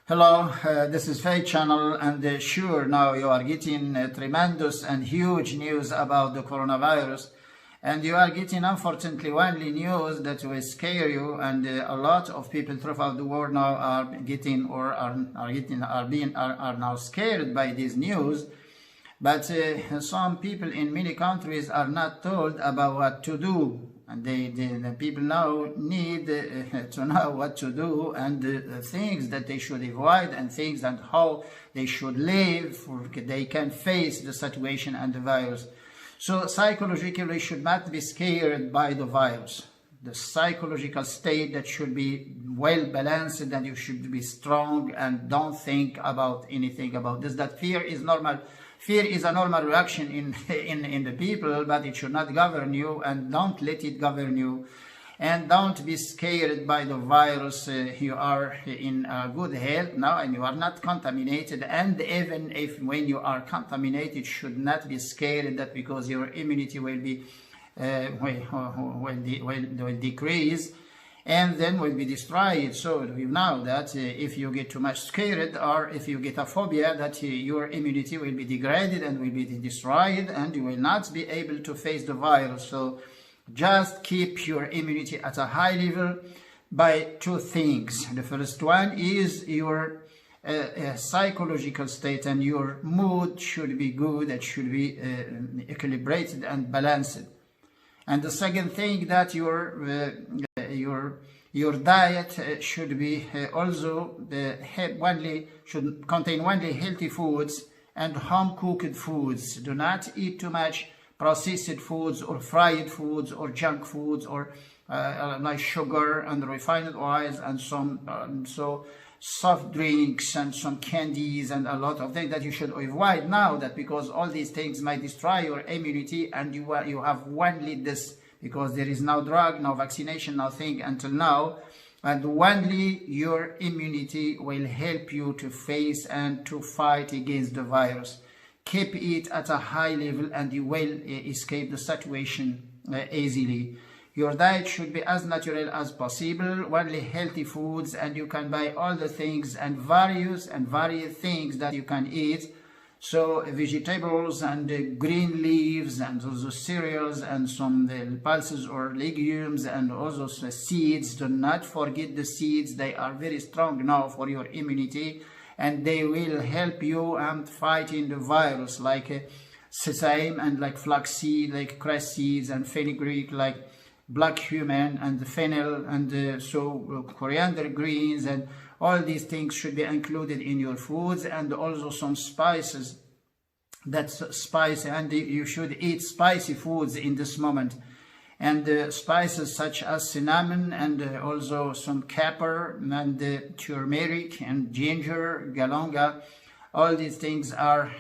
Hello, this is Faid channel, and sure, now you are getting tremendous and huge news about the coronavirus, and you are getting unfortunately only news that will scare you, and a lot of people throughout the world now are getting or are now scared by this news. But some people in many countries are not told about what to do, and the people now need to know what to do, and things that they should avoid, and things and how they should live, for they can face the situation and the virus. So psychologically should not be scared by the virus. The psychological state that should be well balanced, and you should be strong and don't think about anything about this. That fear is normal. Fear is a normal reaction in the people, but it should not govern you, and don't let it govern you. And don't be scared by the virus. You are in good health now, and you are not contaminated. And even if when you are contaminated, should not be scared that because your immunity will be will decrease, and then will be destroyed. So we know that if you get too much scared, or if you get a phobia, that your immunity will be degraded and will be destroyed, and you will not be able to face the virus. So just keep your immunity at a high level by two things. The first one is your psychological state, and your mood should be good. It should be equilibrated and balanced. And the second thing, that your diet should be also should contain only healthy foods and home cooked foods. Do not eat too much processed foods or fried foods or junk foods, or like sugar and refined oils and some soft drinks and some candies and a lot of things that you should avoid now, that because all these things might destroy your immunity, and you have only this, because there is no drug, no vaccination, nothing until now, and only your immunity will help you to face and to fight against the virus. Keep it at a high level, and you will escape the situation easily. Your diet should be as natural as possible, only healthy foods, and you can buy all the things and various things that you can eat. So vegetables and green leaves, and also cereals, and some pulses or legumes, and also seeds. Do not forget the seeds. They are very strong now for your immunity, and they will help you fighting the virus, like sesame and like flaxseed, like cress seeds, and fenugreek, like black cumin and fennel, and coriander greens, and all these things should be included in your foods. And also some spices, that's spicy, and you should eat spicy foods in this moment. And spices such as cinnamon, and also some pepper, and turmeric, and ginger, galanga. All these things are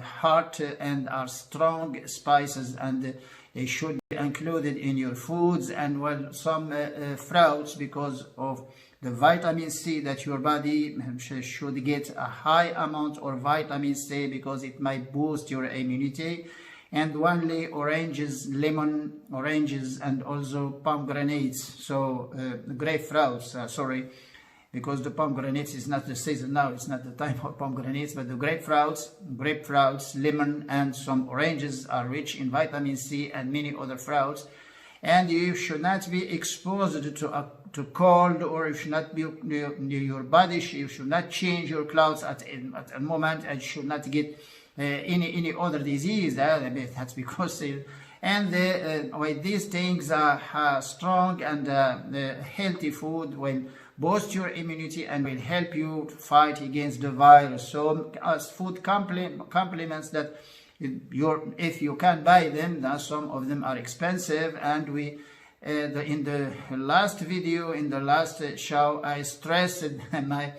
hot and are strong spices, and they should be included in your foods. And well, some fruits, because of the vitamin C, that your body should get a high amount of vitamin C, because it might boost your immunity. And only oranges, oranges, and also pomegranates. So grapefruits, because the pomegranates is not the season now, it's not the time for pomegranates, but the grapefruits, lemon, and some oranges are rich in vitamin C, and many other fruits. And you should not be exposed to cold, or you should not be your body. You should not change your clothes at a moment, and should not get any other disease. That's because with these things, strong and healthy food will boost your immunity and will help you fight against the virus. So as food complements that if you can buy them, some of them are expensive. And in the last video, in the last show, I stressed my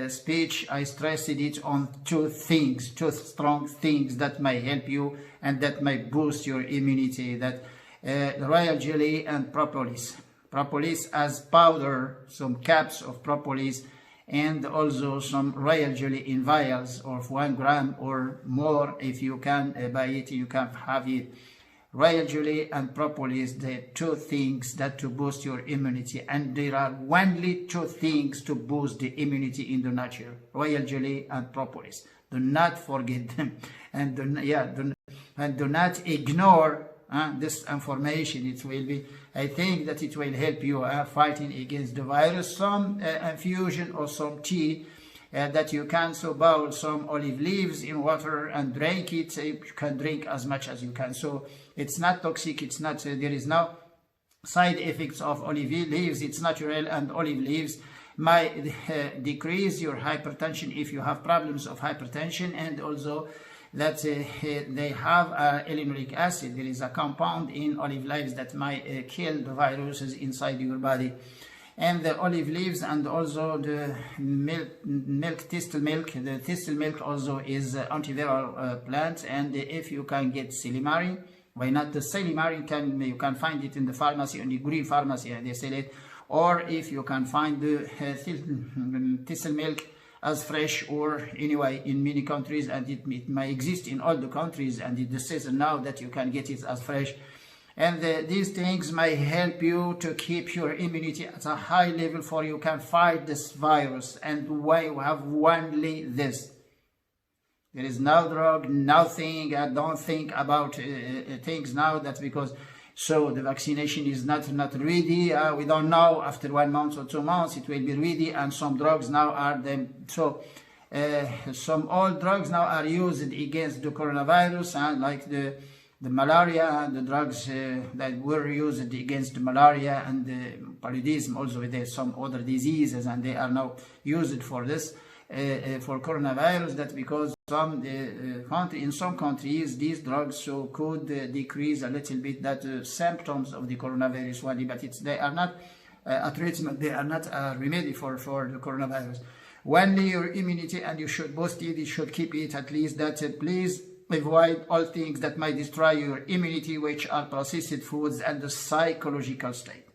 speech, I stressed it on two strong things that may help you and that may boost your immunity. That the royal jelly and propolis. Propolis as powder, some caps of propolis, and also some royal jelly in vials of 1 gram or more. If you can buy it, you can have it. royal jelly and propolis, the two things that to boost your immunity, and there are only two things to boost the immunity in the nature: royal jelly and propolis. Do not forget them, and do not ignore this information. It will be, I think that it will help you fighting against the virus. Some infusion or some tea that you can boil some olive leaves in water and drink it. You can drink as much as you can. So it's not toxic. It's not. There is no side effects of olive leaves. It's natural, and olive leaves might decrease your hypertension if you have problems of hypertension, and also that they have linoleic acid. There is a compound in olive leaves that might kill the viruses inside your body. And the olive leaves, and also the thistle milk. The thistle milk also is antiviral plant, and if you can get silymarin, why not? The silymarin you can find it in the pharmacy, in the green pharmacy, and they sell it. Or if you can find the thistle milk as fresh, or anyway in many countries, and it may exist in all the countries, and it says now that you can get it as fresh. And these things may help you to keep your immunity at a high level, for you can fight this virus. And why you have only this? There is no drug, nothing. I don't think about things now that because so the vaccination is not ready. We don't know after 1 month or 2 months it will be ready, and some drugs now are them. So some old drugs now are used against the coronavirus, and like the malaria, and the drugs that were used against the malaria and the paludism, also there's some other diseases, and they are now used for this for coronavirus. That because in some countries these drugs could decrease a little bit that symptoms of the coronavirus only, but they are not a treatment, they are not a remedy for the coronavirus. Only your immunity, and you should boost it, you should keep it at least that. Please avoid all things that might destroy your immunity, which are processed foods and the psychological state.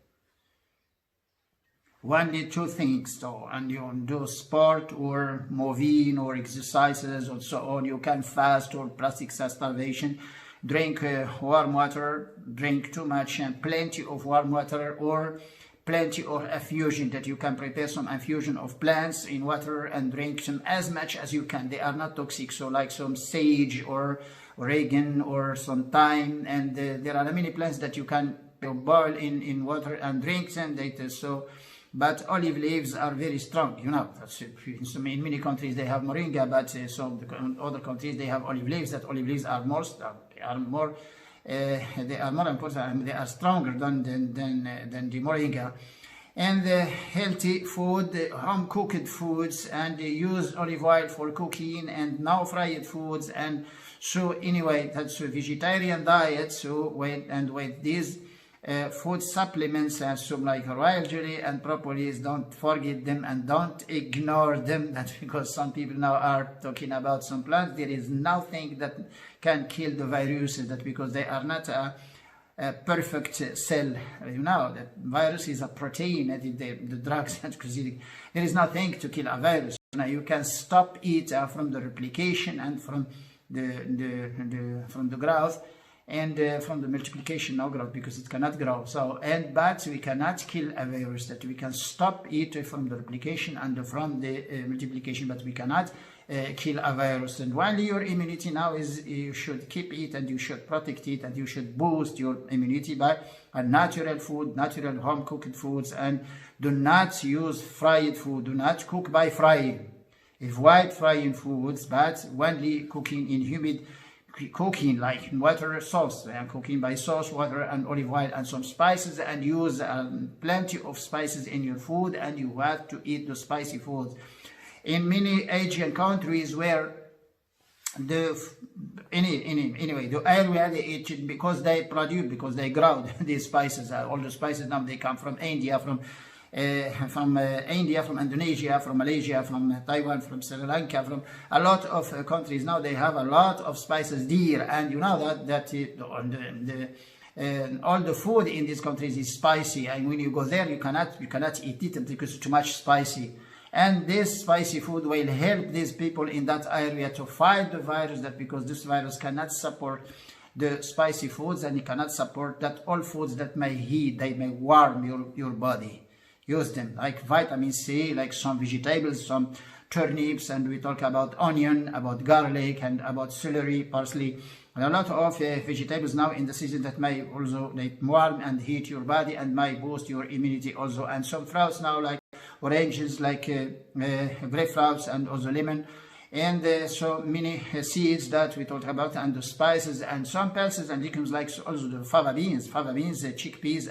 Only two things, so, and you do sport or moving or exercises or so on. You can fast or plastic starvation. Drink warm water, drink too much, and plenty of warm water, or plenty of infusion, that you can prepare some infusion of plants in water and drink some as much as you can. They are not toxic, so like some sage or oregano or some thyme, and there are many plants that you can boil in water and drink, and but olive leaves are very strong, you know. In many countries they have moringa, but some other countries they have olive leaves. That olive leaves are more important, they are stronger than the moringa. And healthy food, home cooked foods, and use olive oil for cooking, and no fried foods. And so anyway, that's a vegetarian diet. So with these food supplements, some like royal jelly and propolis, don't forget them and don't ignore them. That's because some people now are talking about some plants. There is nothing that can kill the viruses, that because they are not a perfect cell. You know, the virus is a protein, the drugs, there is nothing to kill a virus. Now you can stop it from the replication and from the growth, and from the multiplication, no growth, because it cannot grow. So, but we cannot kill a virus. That we can stop it from the replication and from the multiplication, but we cannot kill a virus. And while your immunity now is, you should keep it, and you should protect it, and you should boost your immunity by a natural food, natural home cooked foods, and do not use fried food. Do not cook by frying. Avoid frying foods, but only cooking in humid cooking, like water sauce, and cooking by sauce, water and olive oil and some spices, and use plenty of spices in your food, and you have to eat the spicy foods. In many Asian countries where the area they eat it because they produce, because they grow these spices, all the spices now they come from India, from Indonesia, from Malaysia, from Taiwan, from Sri Lanka, from a lot of countries. Now they have a lot of spices there, and you know that all the food in these countries is spicy, and when you go there you cannot eat it because it's too much spicy. And this spicy food will help these people in that area to fight the virus, that because this virus cannot support the spicy foods, and you cannot support that. All foods that may heat, they may warm your body. Use them, like vitamin C, like some vegetables, some turnips, and we talk about onion, about garlic, and about celery, parsley, and a lot of vegetables now in the season that may also warm and heat your body and may boost your immunity also. And some fruits now like oranges, like grapefruits, and also lemon, and so many seeds that we talked about, and the spices, and some pulses and legumes like also the fava beans, chickpeas,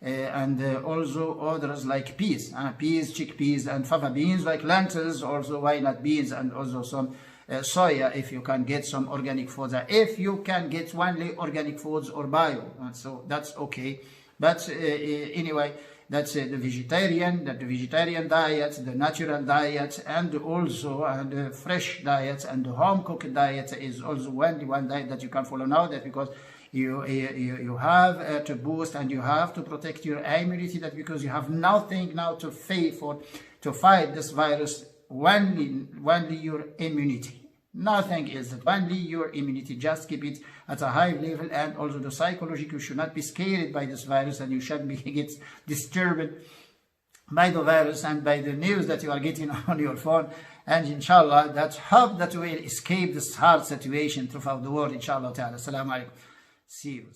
and also others like peas, chickpeas, and fava beans, like lentils, also why not beans, and also some soya if you can get some organic foods. If you can get only organic foods or bio, so that's okay. But anyway, that's the vegetarian diet, the natural diet, and also the fresh diet, and the home cooked diet is also one diet that you can follow now, that because you have to boost and you have to protect your immunity, that because you have nothing now to fight this virus, only your immunity. Nothing is that, only your immunity. Just keep it at a high level, and also the psychological, you should not be scared by this virus, and you shouldn't be get disturbed by the virus and by the news that you are getting on your phone. And inshallah, that hope that we will escape this hard situation throughout the world, inshallah ta'ala. Assalamu alaikum. See you.